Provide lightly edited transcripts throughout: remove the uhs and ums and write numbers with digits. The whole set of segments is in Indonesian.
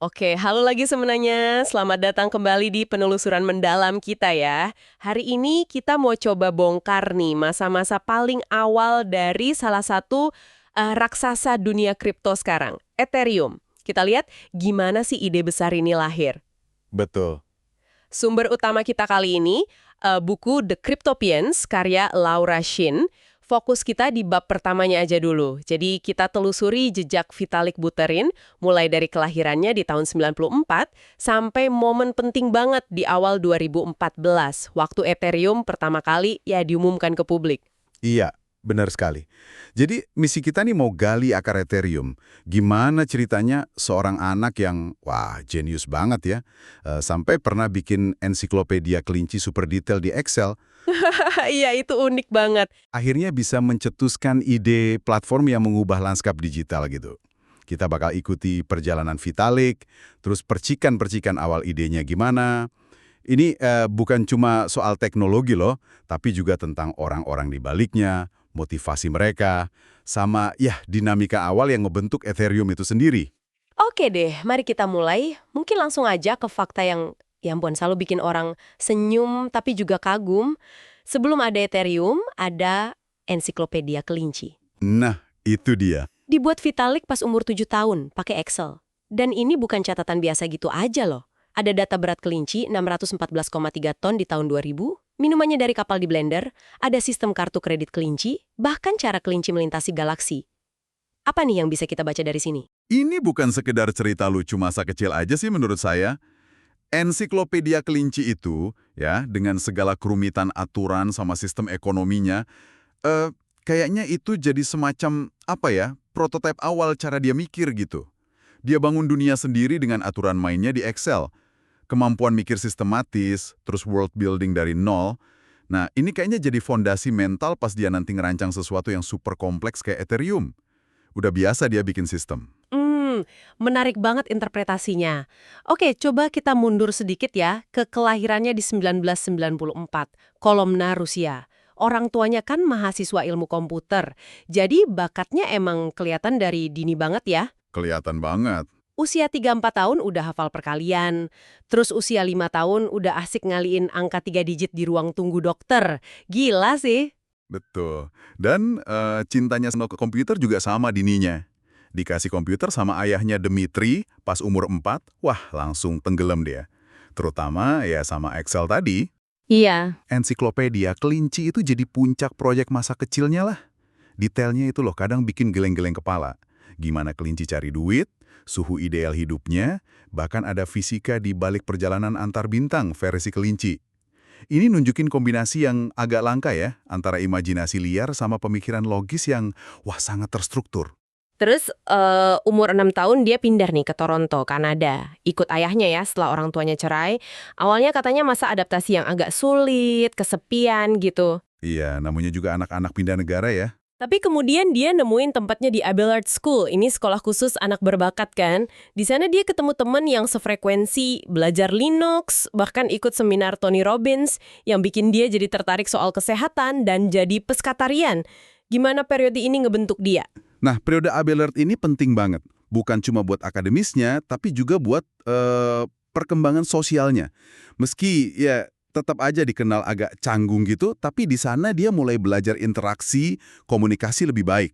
Oke, halo lagi semuanya. Selamat datang kembali di penelusuran mendalam kita ya. Hari ini kita mau coba bongkar nih masa-masa paling awal dari salah satu raksasa dunia kripto sekarang, Ethereum. Kita lihat gimana sih ide besar ini lahir. Betul. Sumber utama kita kali ini, buku The Cryptopians, karya Laura Shin. Fokus kita di bab pertamanya aja dulu. Jadi kita telusuri jejak Vitalik Buterin, mulai dari kelahirannya di tahun 94, sampai momen penting banget di awal 2014, waktu Ethereum pertama kali ya diumumkan ke publik. Iya, benar sekali. Jadi misi kita nih mau gali akar Ethereum. Gimana ceritanya seorang anak yang, wah, jenius banget ya, sampai pernah bikin ensiklopedia kelinci super detail di Excel, Iya, itu unik banget. akhirnya bisa mencetuskan ide platform yang mengubah lanskap digital gitu. Kita bakal ikuti perjalanan Vitalik, terus percikan-percikan awal idenya gimana. Ini bukan cuma soal teknologi loh, tapi juga tentang orang-orang di baliknya, motivasi mereka, sama ya dinamika awal yang ngebentuk Ethereum itu sendiri. Oke deh, mari kita mulai. Mungkin langsung aja ke fakta yang, ya ampun, selalu bikin orang senyum tapi juga kagum. Sebelum ada Ethereum, ada ensiklopedia kelinci. Nah, itu dia. Dibuat Vitalik pas umur 7 tahun, pakai Excel. Dan ini bukan catatan biasa gitu aja loh. Ada data berat kelinci 614,3 ton di tahun 2000, minumannya dari kapal di blender, ada sistem kartu kredit kelinci, bahkan cara kelinci melintasi galaksi. Apa nih yang bisa kita baca dari sini? Ini bukan sekedar cerita lucu masa kecil aja sih menurut saya. Ensiklopedia kelinci itu, ya, dengan segala kerumitan aturan sama sistem ekonominya, kayaknya itu jadi semacam, apa ya, prototipe awal cara dia mikir gitu. Dia bangun dunia sendiri dengan aturan mainnya di Excel. Kemampuan mikir sistematis, terus world building dari nol. Nah, ini kayaknya jadi fondasi mental pas dia nanti ngerancang sesuatu yang super kompleks kayak Ethereum. Udah biasa dia bikin sistem. Menarik banget interpretasinya. Oke, coba kita mundur sedikit ya ke kelahirannya di 1994, Kolomna, Rusia. Orang tuanya kan mahasiswa ilmu komputer, jadi bakatnya emang kelihatan dari dini banget ya. Kelihatan banget. Usia 3-4 tahun udah hafal perkalian, terus usia 5 tahun udah asik ngaliin angka 3 digit di ruang tunggu dokter. Gila sih. Betul. Dan cintanya sama ke komputer juga sama dininya. Dikasih komputer sama ayahnya Dmitri pas umur 4, wah langsung tenggelam dia. Terutama ya sama Excel tadi. Iya. Ensiklopedia kelinci itu jadi puncak proyek masa kecilnya lah. Detailnya itu loh kadang bikin geleng-geleng kepala. Gimana kelinci cari duit, suhu ideal hidupnya, bahkan ada fisika di balik perjalanan antar bintang versi kelinci. Ini nunjukin kombinasi yang agak langka ya, antara imajinasi liar sama pemikiran logis yang, wah, sangat terstruktur. Terus umur 6 tahun dia pindah nih ke Toronto, Kanada. Ikut ayahnya ya setelah orang tuanya cerai. Awalnya katanya masa adaptasi yang agak sulit, kesepian gitu. Iya, namanya juga anak-anak pindah negara ya. Tapi kemudian dia nemuin tempatnya di Abelard School. Ini sekolah khusus anak berbakat kan. Di sana dia ketemu temen yang sefrekuensi, belajar Linux, bahkan ikut seminar Tony Robbins yang bikin dia jadi tertarik soal kesehatan dan jadi peskatarian. Gimana periode ini ngebentuk dia? Nah, periode Abelard ini penting banget. Bukan cuma buat akademisnya, tapi juga buat perkembangan sosialnya. Meski ya tetap aja dikenal agak canggung gitu, tapi di sana dia mulai belajar interaksi, komunikasi lebih baik.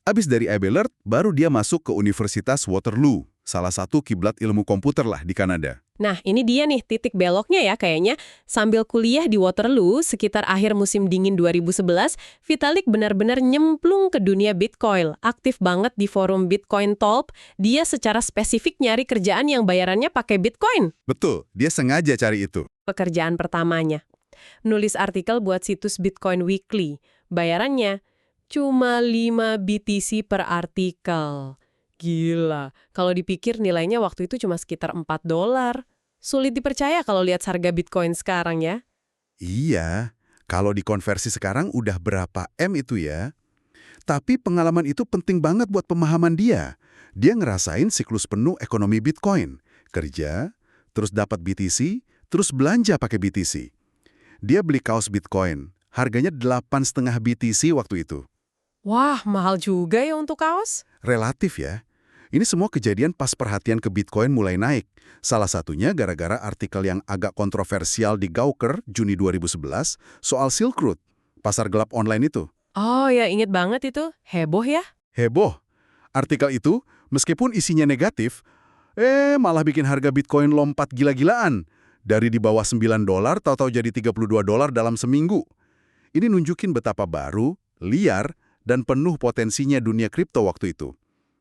Abis dari Abelard, baru dia masuk ke Universitas Waterloo, salah satu kiblat ilmu komputer lah di Kanada. Nah, ini dia nih titik beloknya ya kayaknya. Sambil kuliah di Waterloo, sekitar akhir musim dingin 2011, Vitalik benar-benar nyemplung ke dunia Bitcoin. Aktif banget di forum Bitcoin Talk, dia secara spesifik nyari kerjaan yang bayarannya pakai Bitcoin. Betul, dia sengaja cari itu. Pekerjaan pertamanya. Nulis artikel buat situs Bitcoin Weekly. Bayarannya cuma 5 BTC per artikel. Gila, kalau dipikir nilainya waktu itu cuma sekitar $4. Sulit dipercaya kalau lihat harga Bitcoin sekarang ya. Iya, kalau dikonversi sekarang udah berapa M itu ya? Tapi pengalaman itu penting banget buat pemahaman dia. Dia ngerasain siklus penuh ekonomi Bitcoin. Kerja, terus dapat BTC, terus belanja pakai BTC. Dia beli kaos Bitcoin. Harganya 8,5 BTC waktu itu. Wah, mahal juga ya untuk kaos. Relatif ya. Ini semua kejadian pas perhatian ke Bitcoin mulai naik. Salah satunya gara-gara artikel yang agak kontroversial di Gawker Juni 2011 soal Silk Road, pasar gelap online itu. Oh ya, inget banget itu. Heboh ya? Heboh. Artikel itu, meskipun isinya negatif, malah bikin harga Bitcoin lompat gila-gilaan. Dari di bawah $9, tahu-tahu jadi $32 dalam seminggu. Ini nunjukin betapa baru, liar, dan penuh potensinya dunia kripto waktu itu.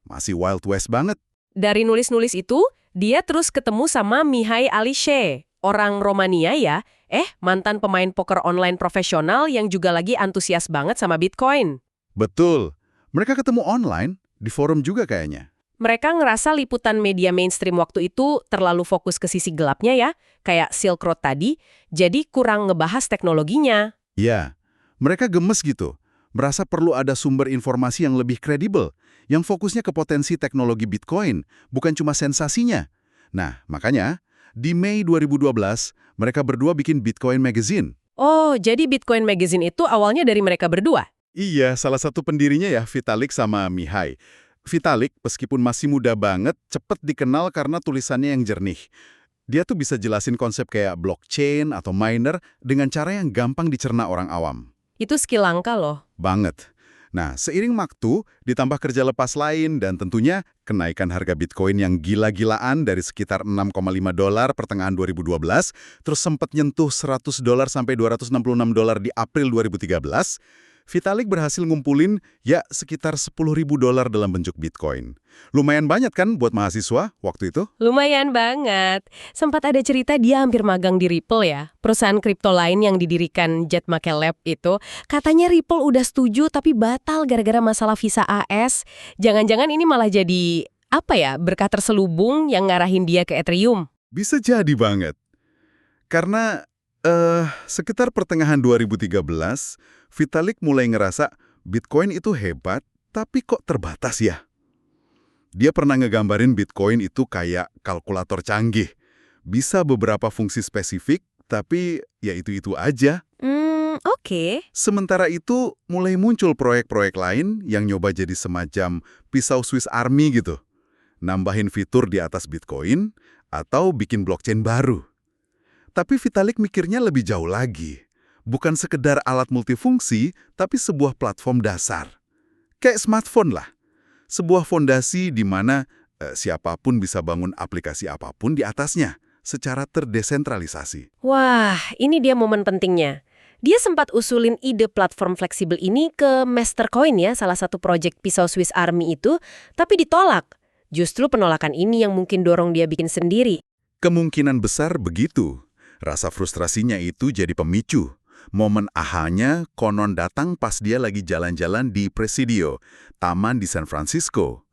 Masih Wild West banget. Dari nulis-nulis itu, dia terus ketemu sama Mihai Alishe, orang Romania ya, mantan pemain poker online profesional yang juga lagi antusias banget sama Bitcoin. Betul. Mereka ketemu online, di forum juga kayaknya. Mereka ngerasa liputan media mainstream waktu itu terlalu fokus ke sisi gelapnya ya, kayak Silk Road tadi, jadi kurang ngebahas teknologinya. Ya, mereka gemes gitu. Merasa perlu ada sumber informasi yang lebih kredibel, yang fokusnya ke potensi teknologi Bitcoin, bukan cuma sensasinya. Nah, makanya, di Mei 2012, mereka berdua bikin Bitcoin Magazine. Oh, jadi Bitcoin Magazine itu awalnya dari mereka berdua? Iya, salah satu pendirinya ya Vitalik sama Mihai. Vitalik, meskipun masih muda banget, cepet dikenal karena tulisannya yang jernih. Dia tuh bisa jelasin konsep kayak blockchain atau miner dengan cara yang gampang dicerna orang awam. Itu skill langka loh. Banget. Nah, seiring waktu, ditambah kerja lepas lain dan tentunya kenaikan harga Bitcoin yang gila-gilaan dari sekitar $6,5 pertengahan 2012, terus sempat nyentuh $100 sampai $266 di April 2013, Vitalik berhasil ngumpulin ya sekitar $10.000 dalam bentuk Bitcoin. Lumayan banyak kan buat mahasiswa waktu itu? Lumayan banget. Sempat ada cerita dia hampir magang di Ripple ya. Perusahaan kripto lain yang didirikan Jet McCaleb itu. Katanya Ripple udah setuju tapi batal gara-gara masalah visa AS. Jangan-jangan ini malah jadi, berkah terselubung yang ngarahin dia ke Ethereum. Bisa jadi banget. Karena sekitar pertengahan 2013, Vitalik mulai ngerasa Bitcoin itu hebat, tapi kok terbatas ya? Dia pernah ngegambarin Bitcoin itu kayak kalkulator canggih. Bisa beberapa fungsi spesifik, tapi ya itu-itu aja. Oke. Sementara itu, mulai muncul proyek-proyek lain yang nyoba jadi semacam pisau Swiss Army gitu. Nambahin fitur di atas Bitcoin, atau bikin blockchain baru. Tapi Vitalik mikirnya lebih jauh lagi. Bukan sekedar alat multifungsi, tapi sebuah platform dasar. Kayak smartphone lah. Sebuah fondasi di mana siapapun bisa bangun aplikasi apapun di atasnya, secara terdesentralisasi. Wah, ini dia momen pentingnya. Dia sempat usulin ide platform fleksibel ini ke Mastercoin ya, salah satu proyek pisau Swiss Army itu, tapi ditolak. Justru penolakan ini yang mungkin dorong dia bikin sendiri. Kemungkinan besar begitu. Rasa frustrasinya itu jadi pemicu. Momen ahanya konon datang pas dia lagi jalan-jalan di Presidio, taman di San Francisco.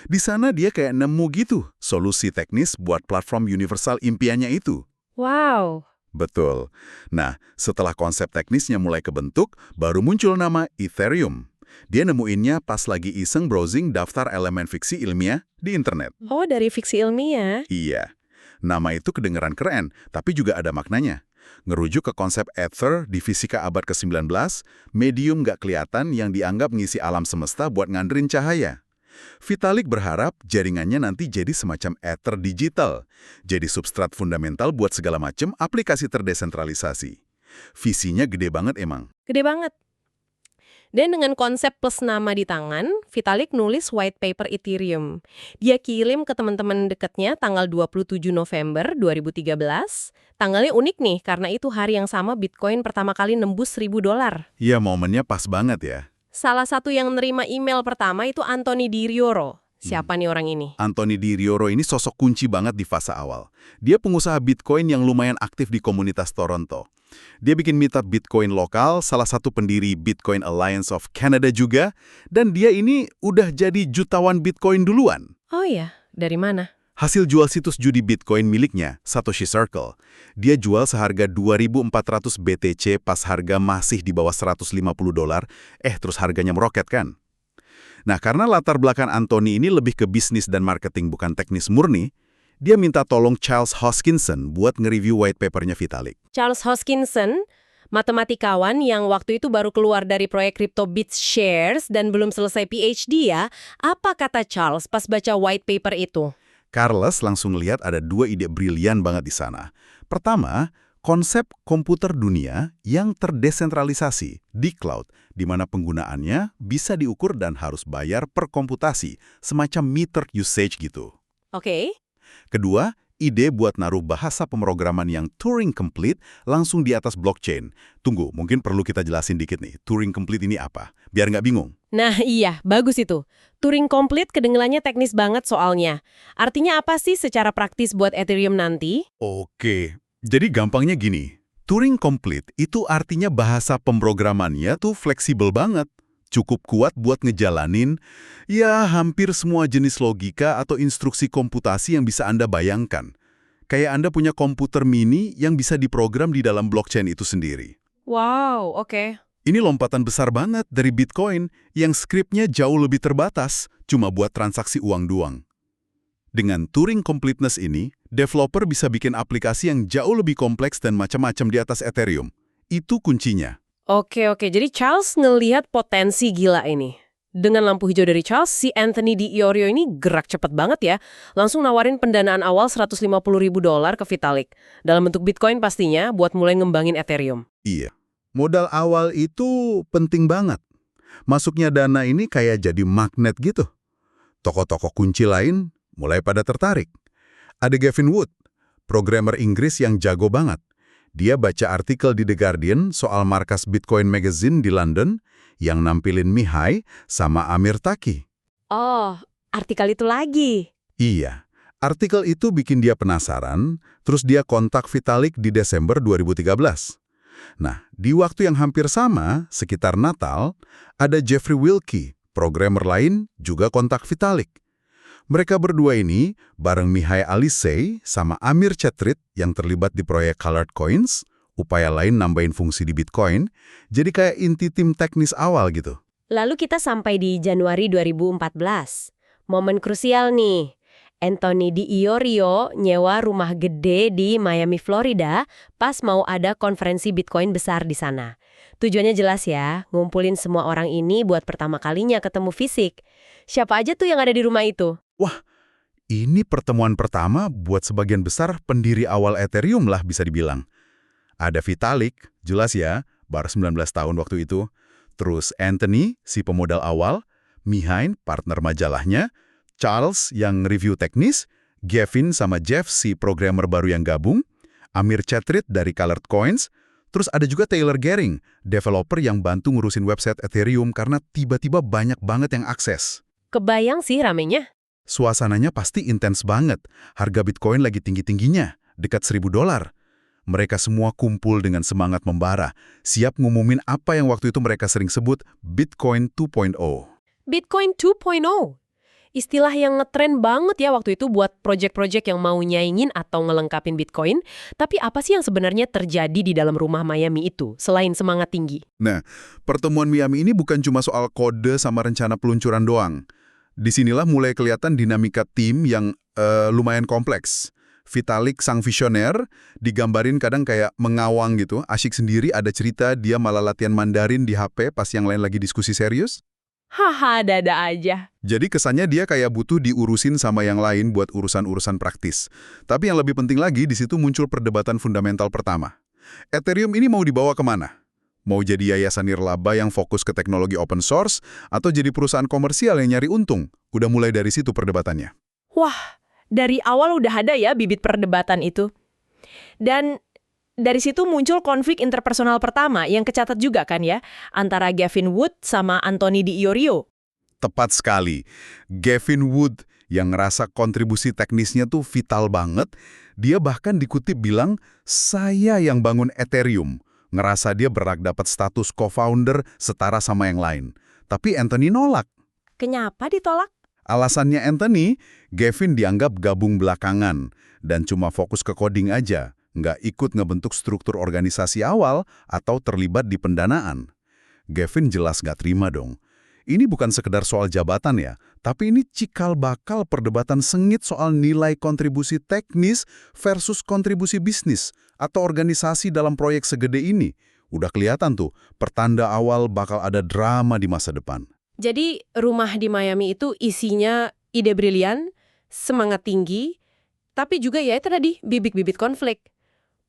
Di sana dia kayak nemu gitu solusi teknis buat platform universal impiannya itu. Wow. Betul. Nah, setelah konsep teknisnya mulai kebentuk, baru muncul nama Ethereum. Dia nemuinnya pas lagi iseng browsing daftar elemen fiksi ilmiah di internet. Oh, dari fiksi ilmiah? Iya. Nama itu kedengeran keren, tapi juga ada maknanya. Ngerujuk ke konsep ether di fisika abad ke-19, medium nggak kelihatan yang dianggap ngisi alam semesta buat nganderin cahaya. Vitalik berharap jaringannya nanti jadi semacam ether digital, jadi substrat fundamental buat segala macam aplikasi terdesentralisasi. Visinya gede banget emang. Gede banget. Dan dengan konsep plus nama di tangan, Vitalik nulis white paper Ethereum. Dia kirim ke teman-teman dekatnya tanggal 27 November 2013. Tanggalnya unik nih, karena itu hari yang sama Bitcoin pertama kali nembus $1.000. Iya, momennya pas banget ya. Salah satu yang nerima email pertama itu Anthony Di Rioro. Siapa nih orang ini? Anthony Di Rioro ini sosok kunci banget di fase awal. Dia pengusaha Bitcoin yang lumayan aktif di komunitas Toronto. Dia bikin meetup Bitcoin lokal, salah satu pendiri Bitcoin Alliance of Canada juga, dan dia ini udah jadi jutawan Bitcoin duluan. Oh iya, dari mana? Hasil jual situs judi Bitcoin miliknya, Satoshi Circle. Dia jual seharga 2.400 BTC pas harga masih di bawah $150, terus harganya meroket kan? Nah, karena latar belakang Anthony ini lebih ke bisnis dan marketing bukan teknis murni, dia minta tolong Charles Hoskinson buat nge-review white papernya Vitalik. Charles Hoskinson, Matematikawan yang waktu itu baru keluar dari proyek CryptoBits Shares dan belum selesai PhD ya. Apa kata Charles pas baca white paper itu? Charles langsung lihat ada dua ide brilian banget di sana. Pertama, konsep komputer dunia yang terdesentralisasi di cloud, di mana penggunaannya bisa diukur dan harus bayar per komputasi, semacam meter usage gitu. Oke. Kedua, ide buat naruh bahasa pemrograman yang Turing Complete langsung di atas blockchain. Tunggu, mungkin perlu kita jelasin dikit nih, Turing Complete ini apa? Biar nggak bingung. Nah iya, bagus itu. Turing Complete kedengelannya teknis banget soalnya. Artinya apa sih secara praktis buat Ethereum nanti? Oke, jadi gampangnya gini. Turing Complete itu artinya bahasa pemrogramannya tuh fleksibel banget. Cukup kuat buat ngejalanin, ya hampir semua jenis logika atau instruksi komputasi yang bisa Anda bayangkan. Kayak Anda punya komputer mini yang bisa diprogram di dalam blockchain itu sendiri. Wow, oke. Ini lompatan besar banget dari Bitcoin yang skripnya jauh lebih terbatas, cuma buat transaksi uang doang. Dengan Turing Completeness ini, developer bisa bikin aplikasi yang jauh lebih kompleks dan macam-macam di atas Ethereum. Itu kuncinya. Oke, jadi Charles ngelihat potensi gila ini. Dengan lampu hijau dari Charles, si Anthony Di Iorio ini gerak cepet banget ya. Langsung nawarin pendanaan awal $150.000 ke Vitalik. Dalam bentuk Bitcoin pastinya, buat mulai ngembangin Ethereum. Iya. Modal awal itu penting banget. Masuknya dana ini kayak jadi magnet gitu. Tokoh-tokoh kunci lain mulai pada tertarik. Ada Gavin Wood, programmer Inggris yang jago banget. Dia baca artikel di The Guardian soal markas Bitcoin Magazine di London yang nampilin Mihai sama Amir Taki. Oh, artikel itu lagi. Iya, artikel itu bikin dia penasaran, terus dia kontak Vitalik di Desember 2013. Nah, di waktu yang hampir sama, sekitar Natal, ada Jeffrey Wilkie, programmer lain, juga kontak Vitalik. Mereka berdua ini, bareng Mihai Alisei sama Amir Chetrit yang terlibat di proyek Colored Coins, upaya lain nambahin fungsi di Bitcoin, jadi kayak inti tim teknis awal gitu. Lalu kita sampai di Januari 2014. Momen krusial nih. Anthony Di Iorio nyewa rumah gede di Miami, Florida, pas mau ada konferensi Bitcoin besar di sana. Tujuannya jelas ya, ngumpulin semua orang ini buat pertama kalinya ketemu fisik. Siapa aja tuh yang ada di rumah itu? Wah, ini pertemuan pertama buat sebagian besar pendiri awal Ethereum lah bisa dibilang. Ada Vitalik, jelas ya, baru 19 tahun waktu itu. Terus Anthony, si pemodal awal, Mihai, partner majalahnya, Charles yang review teknis, Gavin sama Jeff si programmer baru yang gabung, Amir Chetrit dari Colored Coins, terus ada juga Taylor Gehring, developer yang bantu ngurusin website Ethereum karena tiba-tiba banyak banget yang akses. Kebayang sih ramenya. Suasananya pasti intens banget, harga Bitcoin lagi tinggi-tingginya, dekat $1.000. Mereka semua kumpul dengan semangat membara, siap ngumumin apa yang waktu itu mereka sering sebut Bitcoin 2.0. Bitcoin 2.0. Istilah yang ngetren banget ya waktu itu buat project-project yang mau nyaingin atau ngelengkapin Bitcoin. Tapi apa sih yang sebenarnya terjadi di dalam rumah Miami itu, selain semangat tinggi? Nah, pertemuan Miami ini bukan cuma soal kode sama rencana peluncuran doang. Disinilah mulai kelihatan dinamika tim yang lumayan kompleks. Vitalik sang visioner digambarin kadang kayak mengawang gitu, asyik sendiri, ada cerita dia malah latihan Mandarin di HP pas yang lain lagi diskusi serius. Haha, dada aja. Jadi kesannya dia kayak butuh diurusin sama yang lain buat urusan-urusan praktis. Tapi yang lebih penting lagi, di situ muncul perdebatan fundamental pertama. Ethereum ini mau dibawa kemana? Mau jadi yayasan nirlaba yang fokus ke teknologi open source, atau jadi perusahaan komersial yang nyari untung? Udah mulai dari situ perdebatannya. Wah, dari awal udah ada ya bibit perdebatan itu. Dan dari situ muncul konflik interpersonal pertama yang kecatat juga kan ya, antara Gavin Wood sama Anthony Di Iorio. Tepat sekali. Gavin Wood yang ngerasa kontribusi teknisnya tuh vital banget, dia bahkan dikutip bilang, saya yang bangun Ethereum. Ngerasa dia berhak dapat status co-founder setara sama yang lain. Tapi Anthony nolak. Kenapa ditolak? Alasannya Anthony, Gavin dianggap gabung belakangan dan cuma fokus ke coding aja, nggak ikut ngebentuk struktur organisasi awal atau terlibat di pendanaan. Gavin jelas nggak terima dong. Ini bukan sekedar soal jabatan ya, tapi ini cikal bakal perdebatan sengit soal nilai kontribusi teknis versus kontribusi bisnis atau organisasi dalam proyek segede ini. Udah kelihatan tuh, pertanda awal bakal ada drama di masa depan. Jadi rumah di Miami itu isinya ide brilian, semangat tinggi, tapi juga ya itu tadi bibit-bibit konflik.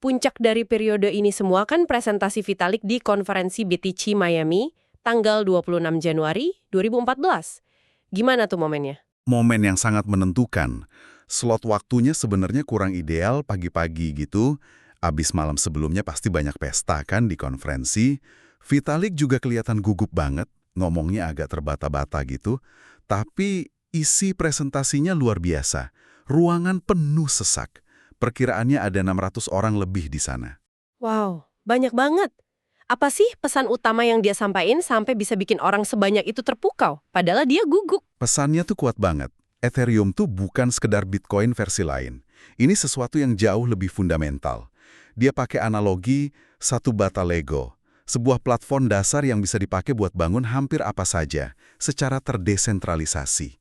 Puncak dari periode ini semua kan presentasi Vitalik di konferensi BTC Miami tanggal 26 Januari 2014. Gimana tuh momennya? Momen yang sangat menentukan. Slot waktunya sebenarnya kurang ideal pagi-pagi gitu. Abis malam sebelumnya pasti banyak pesta kan di konferensi. Vitalik juga kelihatan gugup banget, ngomongnya agak terbata-bata gitu. Tapi isi presentasinya luar biasa. Ruangan penuh sesak. Perkiraannya ada 600 orang lebih di sana. Wow, banyak banget. Apa sih pesan utama yang dia sampaikan sampai bisa bikin orang sebanyak itu terpukau? Padahal dia gugup. Pesannya tuh kuat banget. Ethereum tuh bukan sekedar Bitcoin versi lain. Ini sesuatu yang jauh lebih fundamental. Dia pakai analogi satu bata Lego. Sebuah platform dasar yang bisa dipakai buat bangun hampir apa saja, secara terdesentralisasi.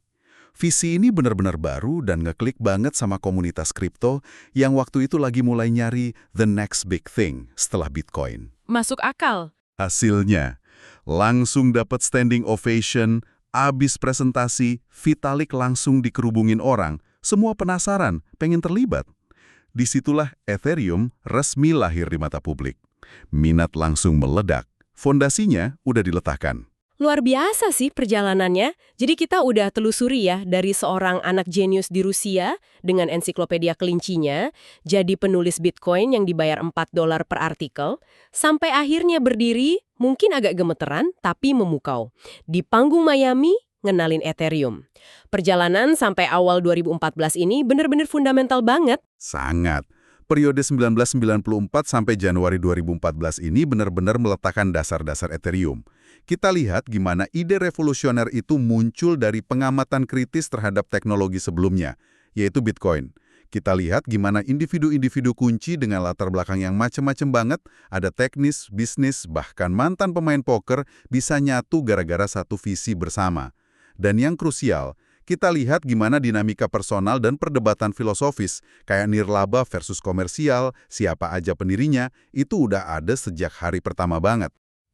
Visi ini benar-benar baru dan ngeklik banget sama komunitas kripto yang waktu itu lagi mulai nyari the next big thing setelah Bitcoin. Masuk akal. Hasilnya, langsung dapat standing ovation, abis presentasi, Vitalik langsung dikerubungin orang, semua penasaran, pengen terlibat. Disitulah Ethereum resmi lahir di mata publik. Minat langsung meledak, fondasinya udah diletakkan. Luar biasa sih perjalanannya. Jadi kita udah telusuri ya dari seorang anak jenius di Rusia dengan ensiklopedia kelincinya, jadi penulis Bitcoin yang dibayar $4 per artikel, sampai akhirnya berdiri, mungkin agak gemeteran, tapi memukau. Di panggung Miami, ngenalin Ethereum. Perjalanan sampai awal 2014 ini benar-benar fundamental banget. Sangat. Periode 1994 sampai Januari 2014 ini benar-benar meletakkan dasar-dasar Ethereum. Kita lihat gimana ide revolusioner itu muncul dari pengamatan kritis terhadap teknologi sebelumnya, yaitu Bitcoin. Kita lihat gimana individu-individu kunci dengan latar belakang yang macam-macam banget, ada teknis, bisnis, bahkan mantan pemain poker bisa nyatu gara-gara satu visi bersama. Dan yang krusial, kita lihat gimana dinamika personal dan perdebatan filosofis, kayak nirlaba versus komersial, siapa aja pendirinya, itu udah ada sejak hari pertama banget.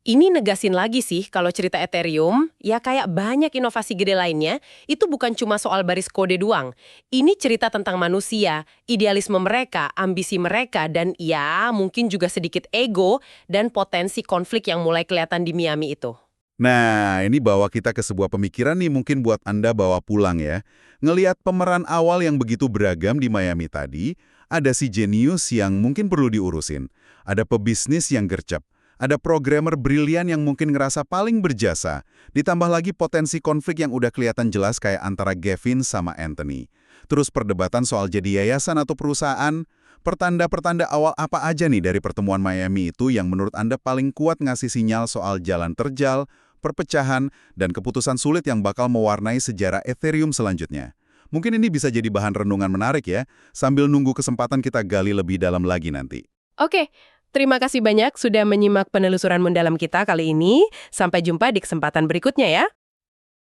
Ini negasin lagi sih kalau cerita Ethereum, ya kayak banyak inovasi gede lainnya, itu bukan cuma soal baris kode doang. Ini cerita tentang manusia, idealisme mereka, ambisi mereka, dan ya mungkin juga sedikit ego dan potensi konflik yang mulai kelihatan di Miami itu. Nah, ini bawa kita ke sebuah pemikiran nih mungkin buat Anda bawa pulang ya. Ngelihat pemeran awal yang begitu beragam di Miami tadi, ada si jenius yang mungkin perlu diurusin, ada pebisnis yang gercep, ada programmer brilian yang mungkin ngerasa paling berjasa, ditambah lagi potensi konflik yang udah kelihatan jelas kayak antara Gavin sama Anthony. Terus perdebatan soal jadi yayasan atau perusahaan, pertanda-pertanda awal apa aja nih dari pertemuan Miami itu yang menurut Anda paling kuat ngasih sinyal soal jalan terjal, perpecahan, dan keputusan sulit yang bakal mewarnai sejarah Ethereum selanjutnya. Mungkin ini bisa jadi bahan renungan menarik ya, sambil nunggu kesempatan kita gali lebih dalam lagi nanti. Oke, terima kasih banyak sudah menyimak penelusuran mendalam kita kali ini. Sampai jumpa di kesempatan berikutnya ya.